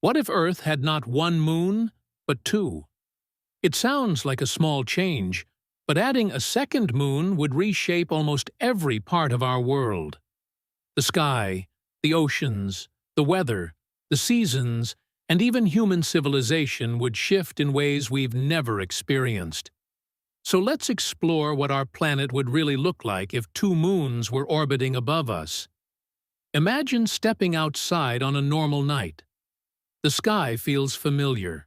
What if Earth had not one moon, but two? It sounds like a small change, but adding a second moon would reshape almost every part of our world. The sky, the oceans, the weather, the seasons, and even human civilization would shift in ways we've never experienced. So let's explore what our planet would really look like if two moons were orbiting above us. Imagine stepping outside on a normal night. The sky feels familiar.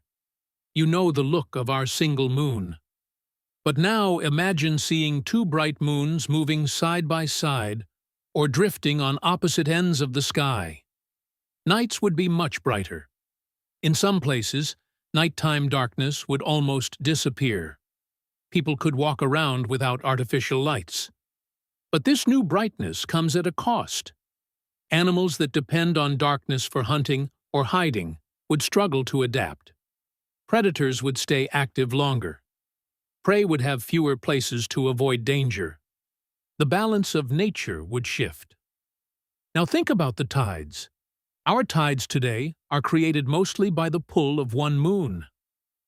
You know the look of our single moon. But now imagine seeing two bright moons moving side by side or drifting on opposite ends of the sky. Nights would be much brighter. In some places, nighttime darkness would almost disappear. People could walk around without artificial lights. But this new brightness comes at a cost. Animals that depend on darkness for hunting or hiding would struggle to adapt. Predators would stay active longer. Prey would have fewer places to avoid danger. The balance of nature would shift. Now think about the tides. Our tides today are created mostly by the pull of one moon.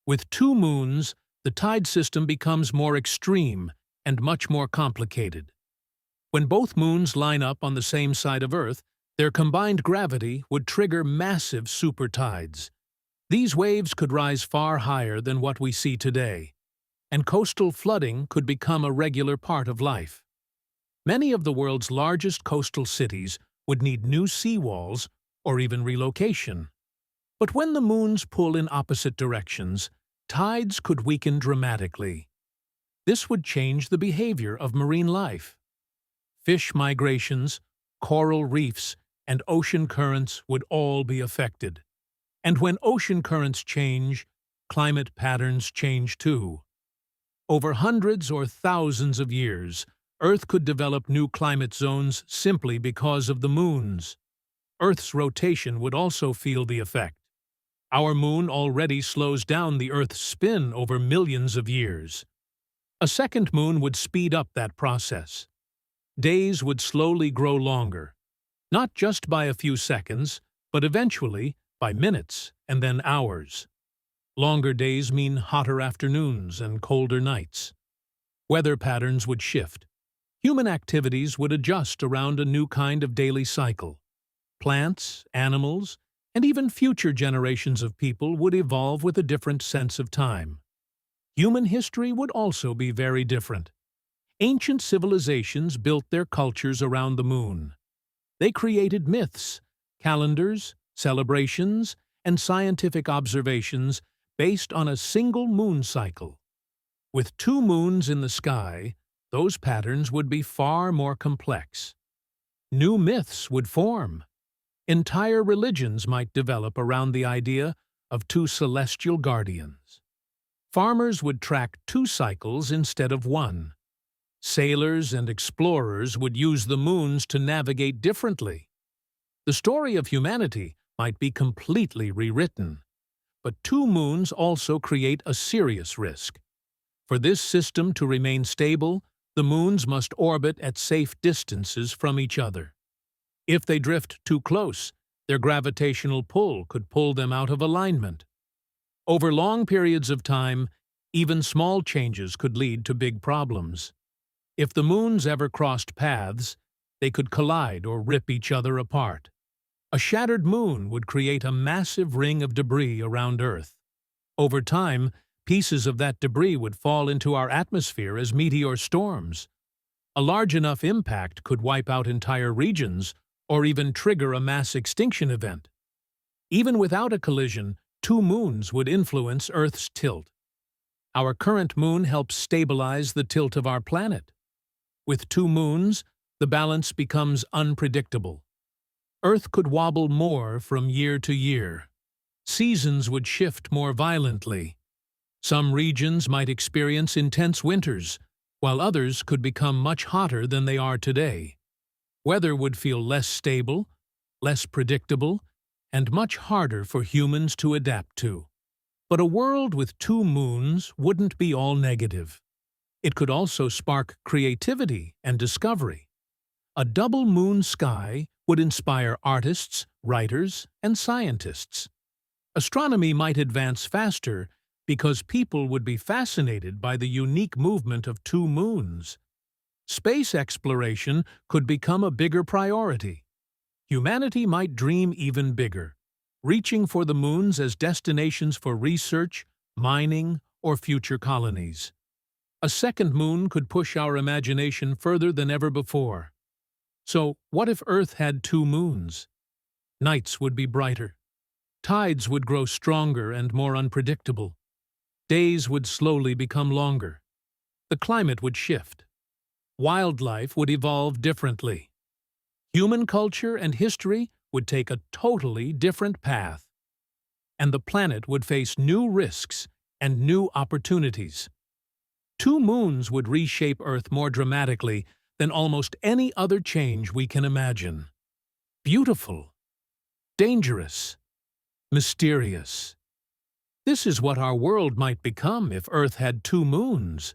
With two moons, the tide system becomes more extreme and much more complicated. When both moons line up on the same side of Earth, their combined gravity would trigger massive supertides. These waves could rise far higher than what we see today, and coastal flooding could become a regular part of life. Many of the world's largest coastal cities would need new seawalls or even relocation. But when the moons pull in opposite directions, tides could weaken dramatically. This would change the behavior of marine life. Fish migrations, coral reefs, and ocean currents would all be affected. And when ocean currents change, climate patterns change too. Over hundreds or thousands of years, Earth could develop new climate zones simply because of the moons. Earth's rotation would also feel the effect. Our moon already slows down the Earth's spin over millions of years. A second moon would speed up that process. Days would slowly grow longer, not just by a few seconds, but eventually by minutes and then hours. Longer days mean hotter afternoons and colder nights. Weather patterns would shift. Human activities would adjust around a new kind of daily cycle. Plants, animals, and even future generations of people would evolve with a different sense of time. Human history would also be very different. Ancient civilizations built their cultures around the moon. They created myths, calendars, celebrations, and scientific observations based on a single moon cycle. With two moons in the sky, those patterns would be far more complex. New myths would form. Entire religions might develop around the idea of two celestial guardians. Farmers would track two cycles instead of one. Sailors and explorers would use the moons to navigate differently. The story of humanity might be completely rewritten. But two moons also create a serious risk. For this system to remain stable, the moons must orbit at safe distances from each other. If they drift too close, their gravitational pull could pull them out of alignment. Over long periods of time, even small changes could lead to big problems. If the moons ever crossed paths, they could collide or rip each other apart. A shattered moon would create a massive ring of debris around Earth. Over time, pieces of that debris would fall into our atmosphere as meteor storms. A large enough impact could wipe out entire regions or even trigger a mass extinction event. Even without a collision, two moons would influence Earth's tilt. Our current moon helps stabilize the tilt of our planet. With two moons, the balance becomes unpredictable. Earth could wobble more from year to year. Seasons would shift more violently. Some regions might experience intense winters, while others could become much hotter than they are today. Weather would feel less stable, less predictable, and much harder for humans to adapt to. But a world with two moons wouldn't be all negative. It could also spark creativity and discovery. A double moon sky would inspire artists, writers, and scientists. Astronomy might advance faster because people would be fascinated by the unique movement of two moons. Space exploration could become a bigger priority. Humanity might dream even bigger, reaching for the moons as destinations for research, mining, or future colonies. A second moon could push our imagination further than ever before. So, what if Earth had two moons? Nights would be brighter. Tides would grow stronger and more unpredictable. Days would slowly become longer. The climate would shift. Wildlife would evolve differently. Human culture and history would take a totally different path. And the planet would face new risks and new opportunities. Two moons would reshape Earth more dramatically than almost any other change we can imagine. Beautiful, dangerous, mysterious. This is what our world might become if Earth had two moons.